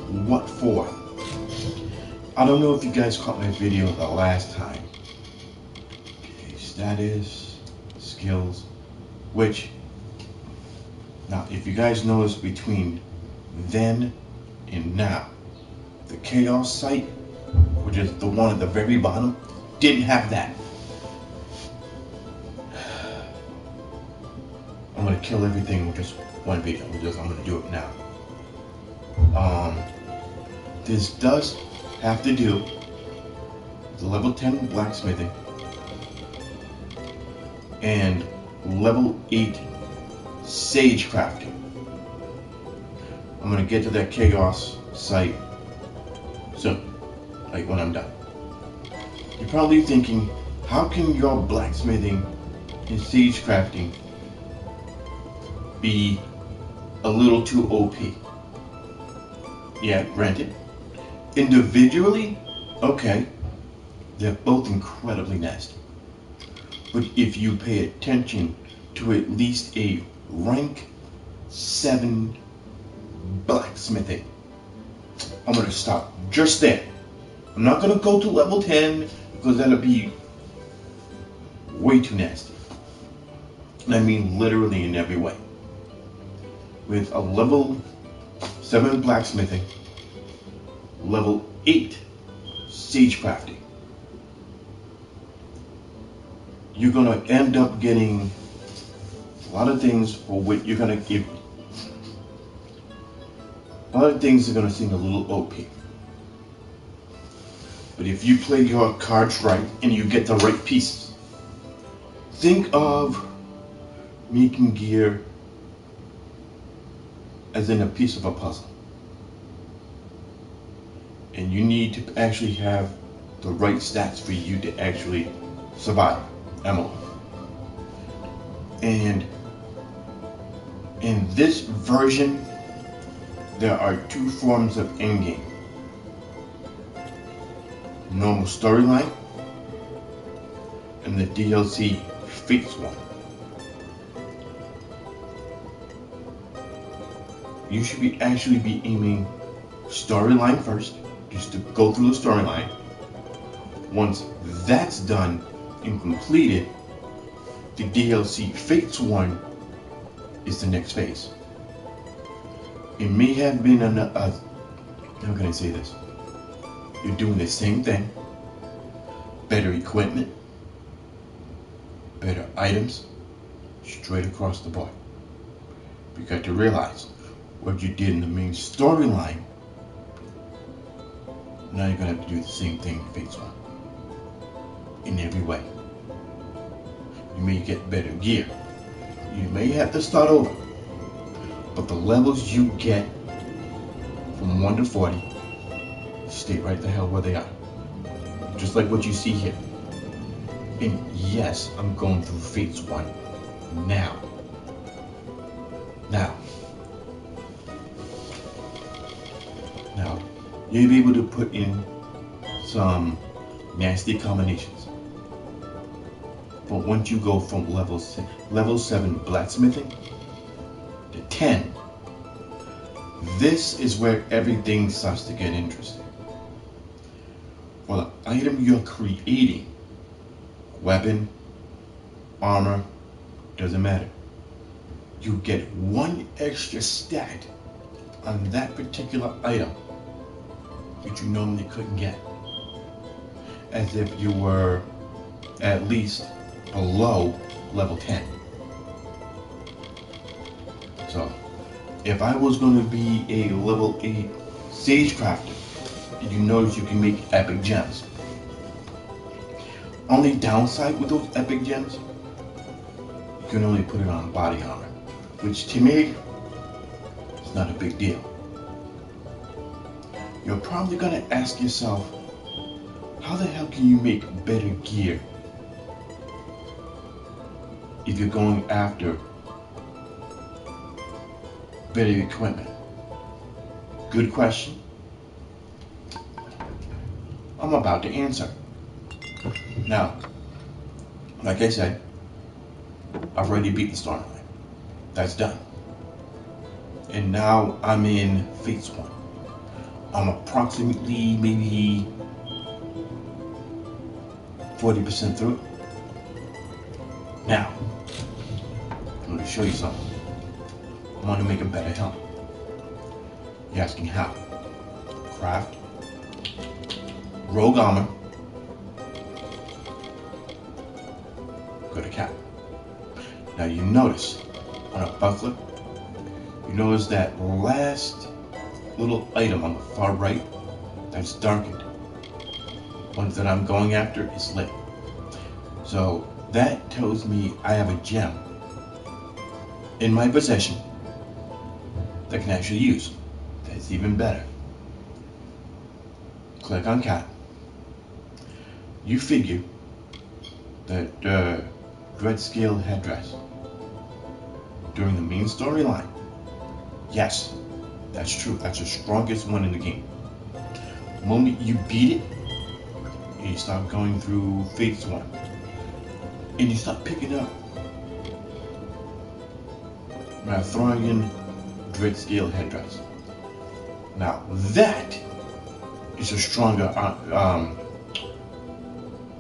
what for? I don't know if you guys caught my video the last time. Okay, status, skills, which, now if you guys notice between then and now, the chaos site, which is the one at the very bottom, didn't have that. I'm gonna kill everything with just one video. I'm gonna do it now. This does have to do with level 10 blacksmithing and level 8 sage crafting. I'm gonna get to that chaos site soon, like when I'm done. You're probably thinking, how can your blacksmithing and sage crafting be a little too OP? Yeah, granted. Individually, okay, they're both incredibly nasty. But if you pay attention to at least a rank 7 blacksmithing, I'm gonna stop just there. I'm not gonna go to level 10 because that'll be way too nasty. And I mean literally in every way. With a level 7 blacksmithing, level 8 sage crafting, you're gonna end up getting a lot of things for what you're gonna give. A lot of things are gonna seem a little OP. But if you play your cards right and you get the right pieces, think of making gear as in a piece of a puzzle. And you need to actually have the right stats for you to actually survive MMO. And in this version, there are 2 forms of endgame. Normal storyline and the DLC Fates one. You should actually be aiming storyline first, just to go through the storyline. Once that's done and completed, the DLC Fates one is the next phase. It may have been how can I say this? You're doing the same thing, better equipment, better items, straight across the board. You got to realize what you did in the main storyline. Now you're gonna have to do the same thing in Fates 1. In every way. You may get better gear. You may have to start over. But the levels you get from 1 to 40 stay right the hell where they are. Just like what you see here. And yes, I'm going through Fates 1 now. Now, you'll be able to put in some nasty combinations. But once you go from level 7 blacksmithing to 10, this is where everything starts to get interesting. For the item you're creating, weapon, armor, doesn't matter. You get 1 extra stat on that particular item, which you normally couldn't get, as if you were at least below level 10. So, if I was going to be a level 8 sage crafter, you notice you can make epic gems. Only downside with those epic gems, you can only put it on body armor, which to me, is not a big deal. You're probably gonna ask yourself, how the hell can you make better gear if you're going after better equipment? Good question. I'm about to answer. Now, like I said, I've already beat the storyline. That's done. And now I'm in Fates 1. I'm approximately maybe 40% through it. Now, I'm going to show you something. I want to make a better helmet. You're asking how? Craft, rogue armor, go to cap. Now you notice on a buckler, you notice that last little item on the far right that's darkened. One that I'm going after is lit. So that tells me I have a gem in my possession that I can actually use. That's even better. Click on cap. You figure that dread scale headdress during the main storyline. Yes, that's true. That's the strongest one in the game. The moment you beat it, you start going through Fate's one, and you start picking up Mathorian dread scale headdress. Now that is a stronger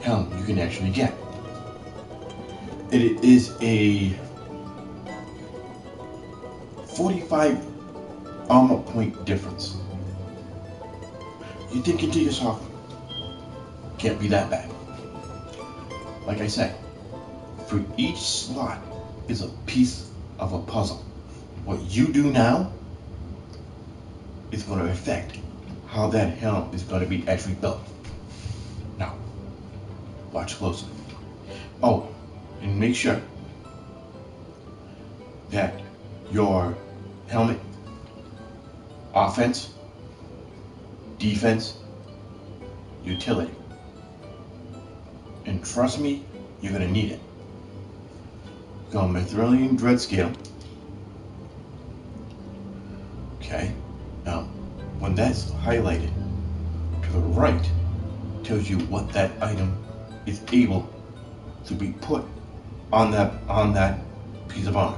helm you can actually get. It is a 45 armor point difference. You're thinking to yourself, can't be that bad. Like I said, for each slot is a piece of a puzzle. What you do now is going to affect how that helm is going to be actually built. Now, watch closely. Oh, and make sure that your helmet, offense, defense, utility. And trust me, you're going to need it. Go Mithrilian Dread Scale. Okay, now when that's highlighted to the right, tells you what that item is able to be put on that piece of armor.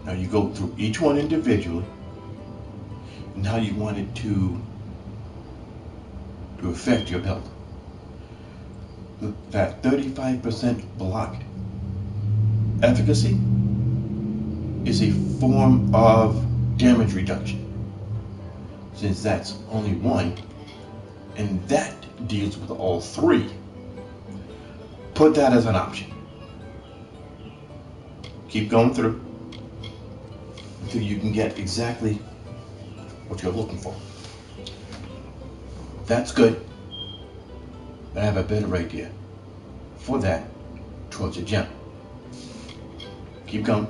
Now you go through each one individually and how you want it to affect your build. That 35% block efficacy is a form of damage reduction, since that's only one, and that deals with all three. Put that as an option. Keep going through until you can get exactly what you're looking for. That's good, but I have a better idea for that towards a gem. Keep going.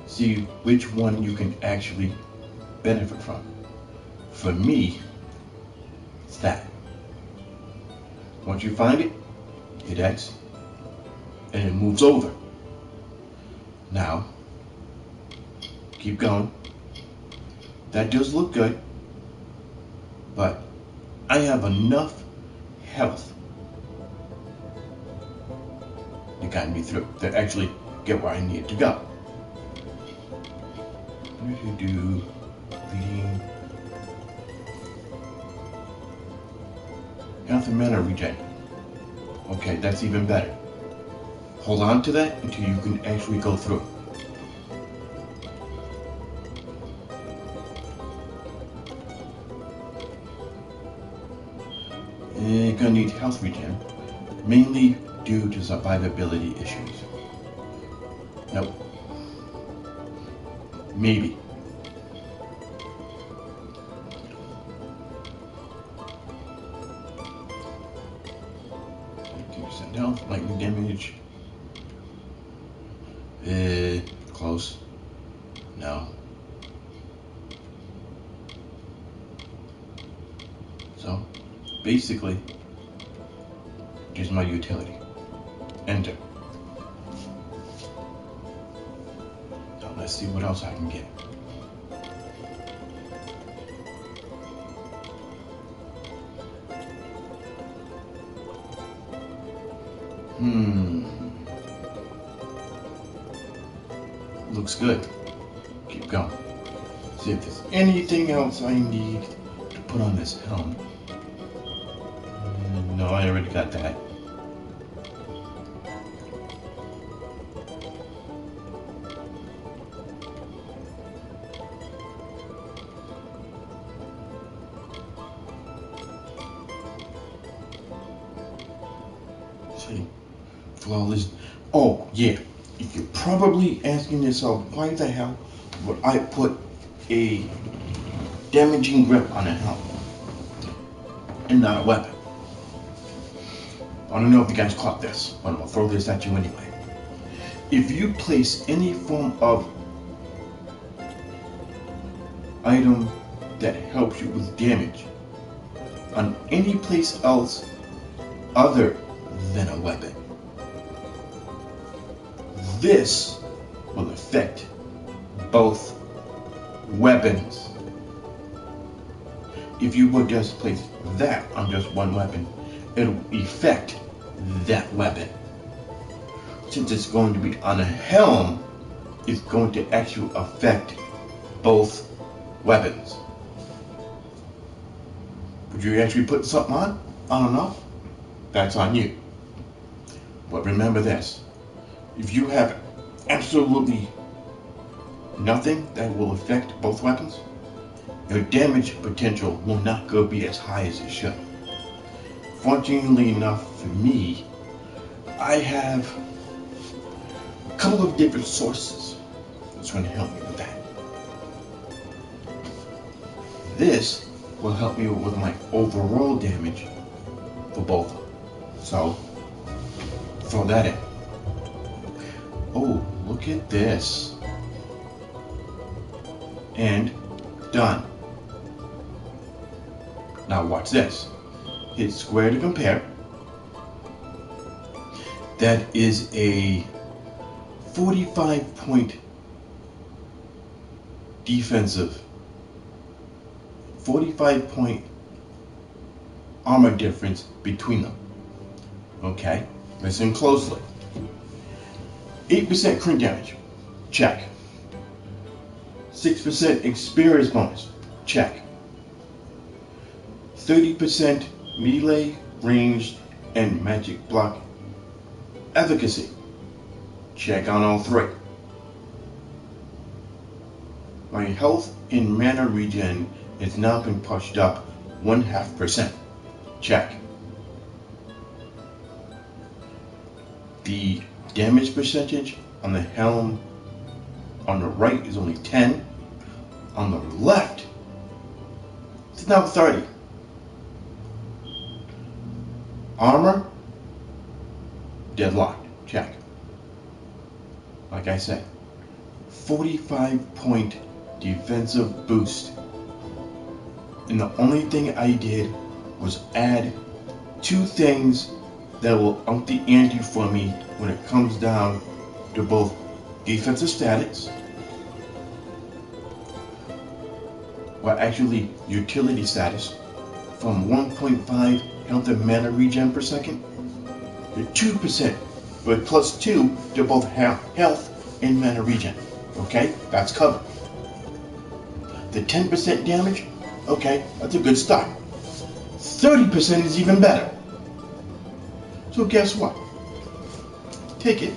See which one you can actually benefit from. For me, it's that. Once you find it, hit X, and it moves over. Now, keep going. That does look good, but I have enough health to guide me through, to actually get where I need to go. What do you do? Reading. Health and mana regen. Okay, that's even better. Hold on to that until you can actually go through. You're gonna need health regen, mainly due to survivability issues. Nope. Maybe. % health, lightning damage. Close. No. So, basically, here's my utility. Enter. So let's see what else I can get. Looks good. Keep going. See if there's anything else I need to put on this helm. No, I already got that. See, flawless. Oh, yeah. If you're probably asking yourself, why the hell would I put a damaging grip on a helm and not a weapon? I don't know if you guys caught this, but I'm gonna throw this at you anyway. If you place any form of item that helps you with damage on any place else other than a weapon, this will affect both weapons. If you would just place that on just one weapon, it'll affect that weapon. Since it's going to be on a helm, it's going to actually affect both weapons. Would you actually put something on? I don't know. That's on you. But remember this. If you have absolutely nothing that will affect both weapons, your damage potential will not go be as high as it should. Fortunately enough for me, I have a couple of different sources that's going to help me with that. This will help me with my overall damage for both. So, throw that in. Oh, look at this. And done. Now watch this. Hit square to compare. That is a 45-point defensive, 45-point armor difference between them. Okay, listen closely. 8% crit damage, check. 6% experience bonus, check. 30% melee, ranged, and magic block efficacy, check on all three. My health and mana regen has now been pushed up 0.5%, check. The damage percentage on the helm on the right is only 10. On the left, it's now 30. Armor, deadlocked, check. Like I said, 45-point defensive boost. And the only thing I did was add 2 things that will up the ante for me when it comes down to both defensive statics, or actually utility status, from 1.5 health and mana regen per second to 2%, but plus 2 to both health and mana regen. Okay, that's covered. The 10% damage, okay, that's a good start. 30% is even better. So guess what? Take it.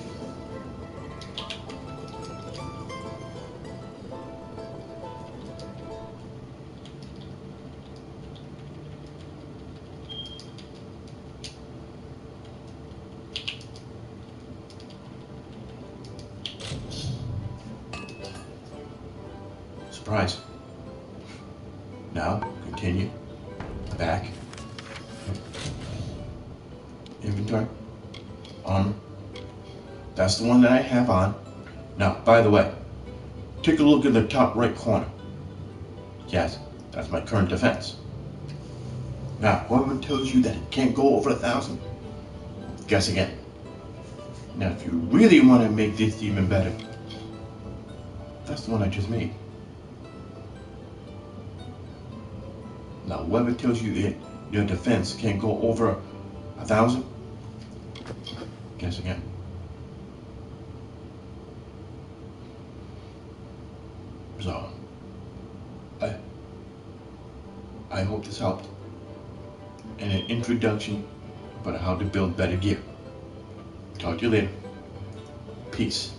Surprise. Now, continue. Back. Inventory. Armor. That's the one that I have on. Now, by the way, take a look at the top right corner. Yes, that's my current defense. Now, whoever tells you that it can't go over 1,000, guess again. Now, if you really want to make this even better, that's the one I just made. Now, whoever tells you that your defense can't go over 1,000, guess again. So, I hope this helped. And an introduction about how to build better gear. Talk to you later. Peace.